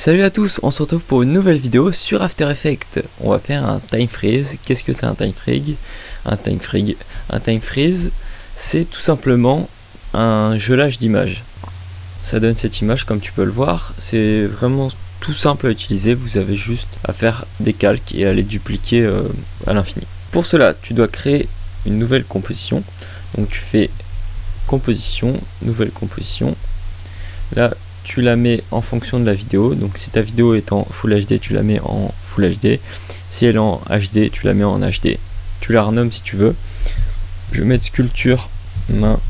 Salut à tous, on se retrouve pour une nouvelle vidéo sur After Effects. On va faire un time freeze. Qu'est-ce que c'est un time freeze? Un time freeze, c'est tout simplement un gelage d'image. Ça donne cette image comme tu peux le voir. C'est vraiment tout simple à utiliser. Vous avez juste à faire des calques et à les dupliquer à l'infini. Pour cela, tu dois créer une nouvelle composition. Donc tu fais composition, nouvelle composition. Là, tu la mets en fonction de la vidéo. Donc si ta vidéo est en Full HD, tu la mets en Full HD. Si elle est en HD, tu la mets en HD. Tu la renommes si tu veux. Je vais mettre sculpture main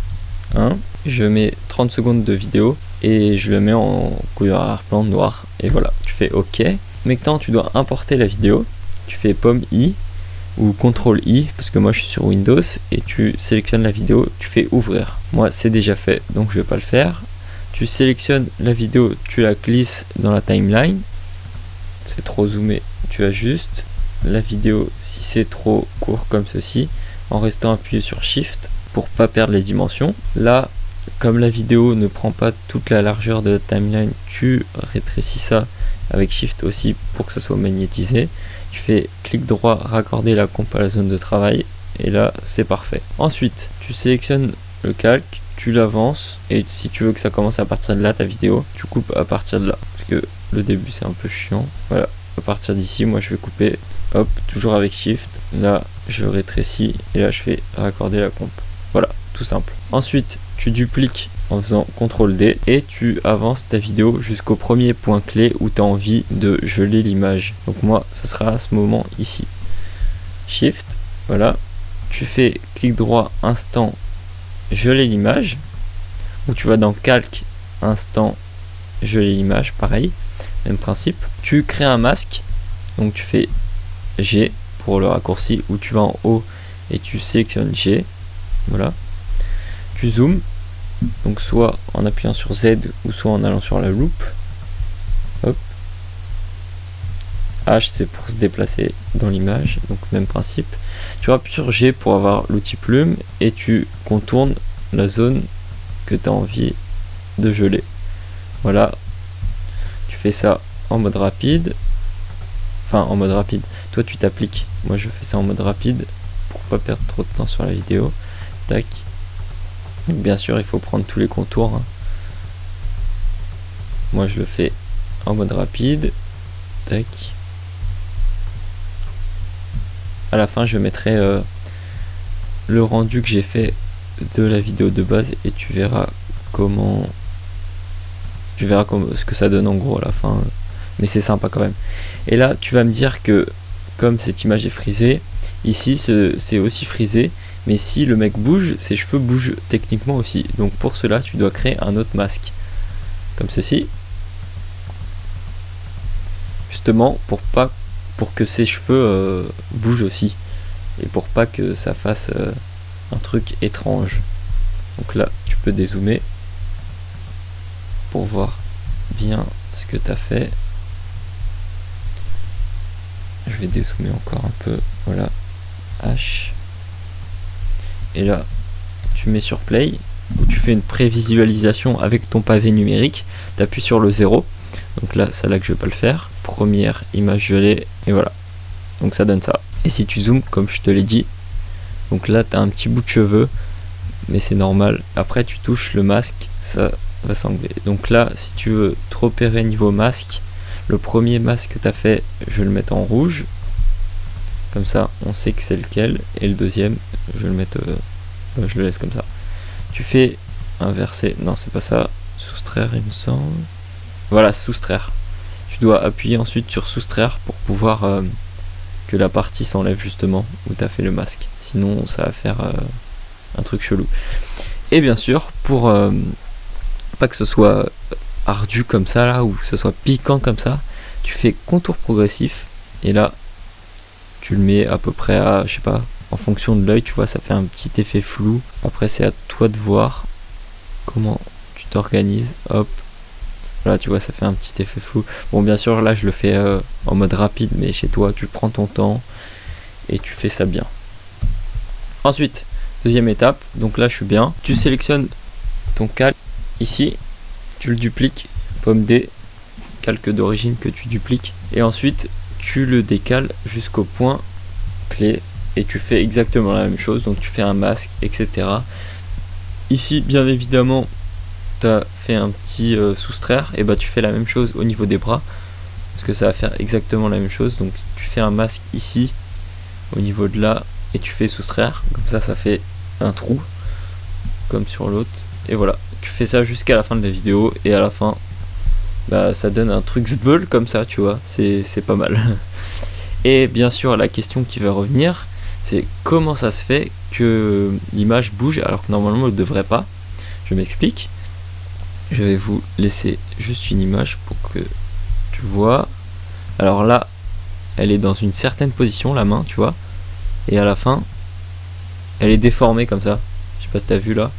1. Je mets 30 secondes de vidéo et je le mets en couleur arrière-plan noir. Et voilà, tu fais OK. Maintenant, tu dois importer la vidéo. Tu fais pomme I ou CTRL I parce que moi je suis sur Windows et tu sélectionnes la vidéo, tu fais ouvrir. Moi c'est déjà fait donc je vais pas le faire. Tu sélectionnes la vidéo, tu la glisses dans la timeline. C'est trop zoomé, tu ajustes la vidéo si c'est trop court comme ceci en restant appuyé sur Shift pour pas perdre les dimensions. Là, comme la vidéo ne prend pas toute la largeur de la timeline, tu rétrécis ça avec Shift aussi pour que ça soit magnétisé. Tu fais clic droit, raccorder la comp à la zone de travail et là c'est parfait. Ensuite, tu sélectionnes le calque, tu l'avances et si tu veux que ça commence à partir de là ta vidéo, tu coupes à partir de là parce que le début c'est un peu chiant. Voilà, à partir d'ici, moi je vais couper, hop, toujours avec Shift. Là, je rétrécis et là je fais raccorder la comp. Voilà, tout simple. Ensuite, tu dupliques en faisant CTRL D et tu avances ta vidéo jusqu'au premier point clé où tu as envie de geler l'image. Donc moi, ce sera à ce moment ici. Shift, voilà. Tu fais clic droit, instant, geler l'image. Ou tu vas dans calque, instant, geler l'image, pareil, même principe. Tu crées un masque, donc tu fais G pour le raccourci, ou tu vas en haut et tu sélectionnes G, voilà. Tu zoomes, donc soit en appuyant sur Z ou soit en allant sur la loupe. Hop. H c'est pour se déplacer dans l'image, donc même principe. Tu appuies sur G pour avoir l'outil plume et tu contournes la zone que tu as envie de geler. Voilà, tu fais ça en mode rapide. Enfin en mode rapide, toi tu t'appliques. Moi je fais ça en mode rapide pour pas perdre trop de temps sur la vidéo. Tac. Donc, bien sûr il faut prendre tous les contours, hein. Moi je le fais en mode rapide. Tac. À la fin je mettrai le rendu que j'ai fait de la vidéo de base et tu verras ce que ça donne en gros à la fin, mais c'est sympa quand même. Et là tu vas me dire que comme cette image est frisée, ici c'est aussi frisé, mais si le mec bouge, ses cheveux bougent techniquement aussi. Donc pour cela tu dois créer un autre masque comme ceci, justement pour que ses cheveux bougent aussi et pour pas que ça fasse un truc étrange. Donc là tu peux dézoomer pour voir bien ce que tu as fait. Je vais dézoomer encore un peu, voilà, H. Et là tu mets sur play où tu fais une prévisualisation avec ton pavé numérique, tu appuies sur le 0. Donc là c'est là que je vais pas le faire. Première image gelée et voilà. Donc ça donne ça. Et si tu zoomes comme je te l'ai dit, donc là tu as un petit bout de cheveux, mais c'est normal. Après tu touches le masque, ça va s'enlever. Donc là si tu veux te repérer niveau masque, le premier masque que tu as fait, je vais le mettre en rouge. Comme ça on sait que c'est lequel. Et le deuxième, je vais le mettre, je le laisse comme ça. Tu fais inverser, non c'est pas ça, soustraire il me semble. Voilà, soustraire. Tu dois appuyer ensuite sur soustraire pour pouvoir que la partie s'enlève justement où tu as fait le masque. Sinon ça va faire un truc chelou. Et bien sûr, pour pas que ce soit ardu comme ça là, ou que ce soit piquant comme ça, tu fais contour progressif et là tu le mets à peu près à, je sais pas, en fonction de l'œil, tu vois, ça fait un petit effet flou. Après c'est à toi de voir comment tu t'organises. Hop, voilà, tu vois, ça fait un petit effet flou. Bon, bien sûr là je le fais en mode rapide, mais chez toi tu prends ton temps et tu fais ça bien. Ensuite, deuxième étape, donc là je suis bien, tu sélectionnes ton calque ici, tu le dupliques, pomme D, calque d'origine que tu dupliques. Et ensuite tu le décales jusqu'au point clé et tu fais exactement la même chose. Donc tu fais un masque, etc. Ici bien évidemment tu as fait un petit soustraire, et bah tu fais la même chose au niveau des bras, parce que ça va faire exactement la même chose. Donc tu fais un masque ici au niveau de là et tu fais soustraire, comme ça fait un trou comme sur l'autre, et voilà, tu fais ça jusqu'à la fin de la vidéo, et à la fin bah ça donne un truc zbeul comme ça, tu vois, c'est pas mal. Et bien sûr la question qui va revenir, c'est comment ça se fait que l'image bouge alors que normalement elle ne devrait pas. Je m'explique. Je vais vous laisser juste une image pour que tu vois. Alors là, elle est dans une certaine position, la main, tu vois. Et à la fin, elle est déformée comme ça. Je sais pas si tu as vu là.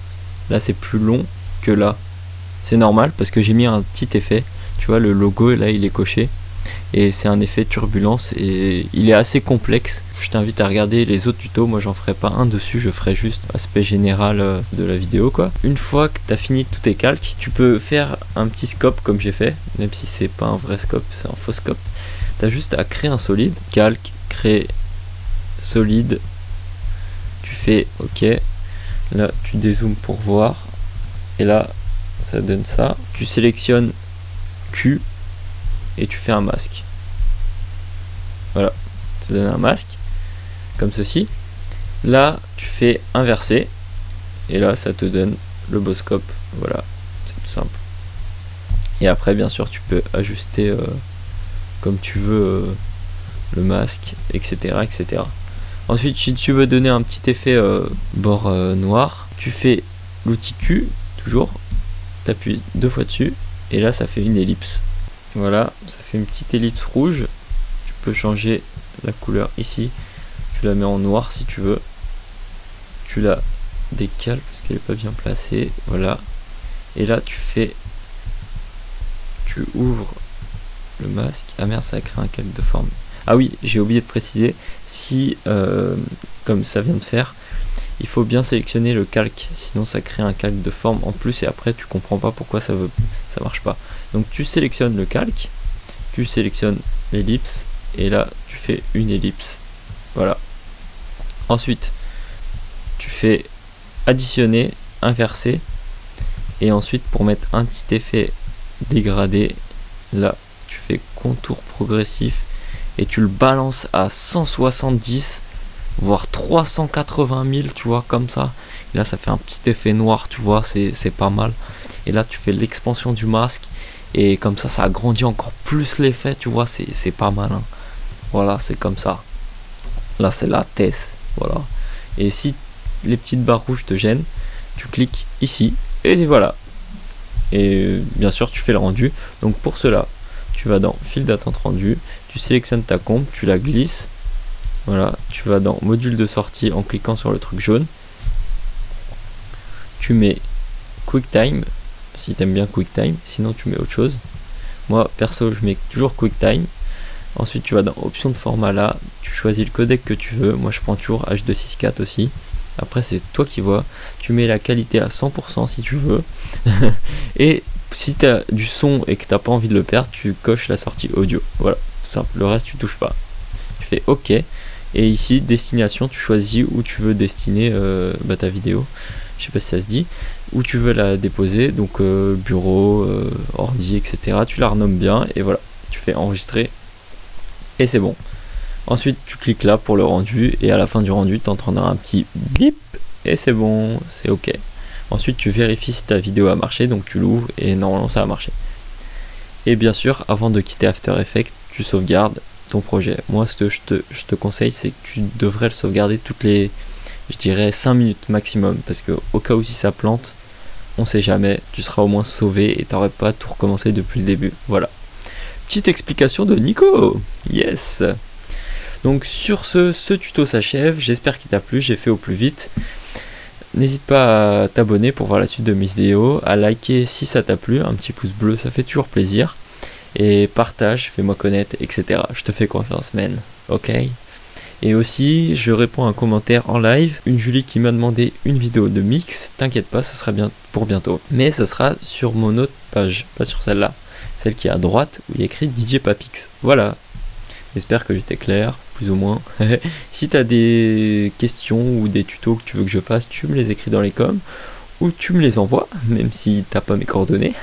Là, c'est plus long que là. C'est normal parce que j'ai mis un petit effet. Tu vois, le logo, là, il est coché. Et c'est un effet turbulence et il est assez complexe. Je t'invite à regarder les autres tutos. Moi j'en ferai pas un dessus, je ferai juste aspect général de la vidéo quoi. Une fois que tu as fini tous tes calques, tu peux faire un petit scope comme j'ai fait, même si c'est pas un vrai scope, c'est un faux scope. Tu as juste à créer un solide, calque, créer solide, tu fais ok, là tu dézoomes pour voir, et là ça donne ça. Tu sélectionnes Q et tu fais un masque. Voilà, ça donne un masque comme ceci. Là tu fais inverser et là ça te donne le beau scope. Voilà, c'est tout simple. Et après bien sûr tu peux ajuster comme tu veux le masque, etc., etc. Ensuite si tu veux donner un petit effet bord noir, tu fais l'outil Q toujours, tu appuies 2 fois dessus et là ça fait une ellipse. Voilà, ça fait une petite ellipse rouge. Tu peux changer la couleur ici. Tu la mets en noir si tu veux. Tu la décales parce qu'elle n'est pas bien placée. Voilà. Et là tu ouvres le masque. Ah merde, ça a créé un calque de forme. Ah oui, j'ai oublié de préciser. Si, comme ça vient de faire, il faut bien sélectionner le calque, sinon ça crée un calque de forme en plus et après tu comprends pas pourquoi ça marche pas. Donc tu sélectionnes le calque, tu sélectionnes l'ellipse et là tu fais une ellipse. Voilà. Ensuite tu fais additionner, inverser, et ensuite pour mettre un petit effet dégradé, là tu fais contour progressif et tu le balances à 170 voire 380 000, tu vois, comme ça. Et là ça fait un petit effet noir, tu vois, c'est pas mal. Et là tu fais l'expansion du masque et comme ça ça agrandit encore plus l'effet, tu vois, c'est pas mal hein. Voilà, c'est comme ça. Là c'est la thèse, voilà. Et si les petites barres rouges te gênent, tu cliques ici et voilà. Et bien sûr tu fais le rendu. Donc pour cela tu vas dans file d'attente rendu, tu sélectionnes ta comp, tu la glisses. Voilà, tu vas dans module de sortie en cliquant sur le truc jaune. Tu mets QuickTime, si tu aimes bien QuickTime, sinon tu mets autre chose. Moi perso je mets toujours QuickTime. Ensuite tu vas dans option de format là, tu choisis le codec que tu veux. Moi je prends toujours H264 aussi. Après c'est toi qui vois. Tu mets la qualité à 100% si tu veux. Et si tu as du son et que tu n'as pas envie de le perdre, tu coches la sortie audio. Voilà, tout simple. Le reste tu touches pas. Tu fais OK. Et ici destination, tu choisis où tu veux destiner ta vidéo. Je sais pas si ça se dit. Où tu veux la déposer. Donc bureau, ordi, etc. Tu la renommes bien et voilà. Tu fais enregistrer. Et c'est bon. Ensuite tu cliques là pour le rendu. Et à la fin du rendu tu entendras un petit bip. Et c'est bon. C'est OK. Ensuite tu vérifies si ta vidéo a marché. Donc tu l'ouvres et normalement ça a marché. Et bien sûr avant de quitter After Effects, tu sauvegardes ton projet. Moi ce que je te conseille, c'est que tu devrais le sauvegarder toutes les, je dirais 5 minutes maximum, parce que au cas où si ça plante, on sait jamais, tu seras au moins sauvé et t'aurais pas tout recommencé depuis le début. Voilà, petite explication de Nico. Yes. Donc sur ce tuto s'achève, j'espère qu'il t'a plu, j'ai fait au plus vite. N'hésite pas à t'abonner pour voir la suite de mes vidéos, à liker si ça t'a plu, un petit pouce bleu, ça fait toujours plaisir. Et partage, fais-moi connaître, etc. Je te fais confiance, man. Ok. Et aussi, je réponds à un commentaire en live. Une Julie qui m'a demandé une vidéo de mix. T'inquiète pas, ce sera bien pour bientôt. Mais ce sera sur mon autre page, pas sur celle-là. celle qui est à droite où il y a écrit DJ Papix. Voilà, j'espère que j'étais clair, plus ou moins. Si tu as des questions ou des tutos que tu veux que je fasse, tu me les écris dans les coms ou tu me les envoies, même si t'as pas mes coordonnées.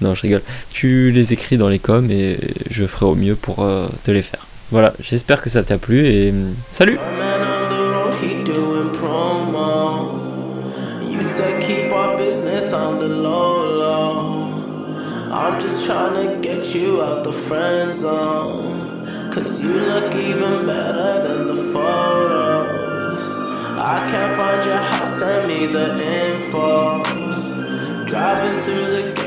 Non, je rigole. Tu les écris dans les coms et je ferai au mieux pour te les faire. Voilà, j'espère que ça t'a plu et salut! I'm just trying to get you out the friend zone, 'cause you look even better than the photos. I can't find your house, send me the info. Driving through the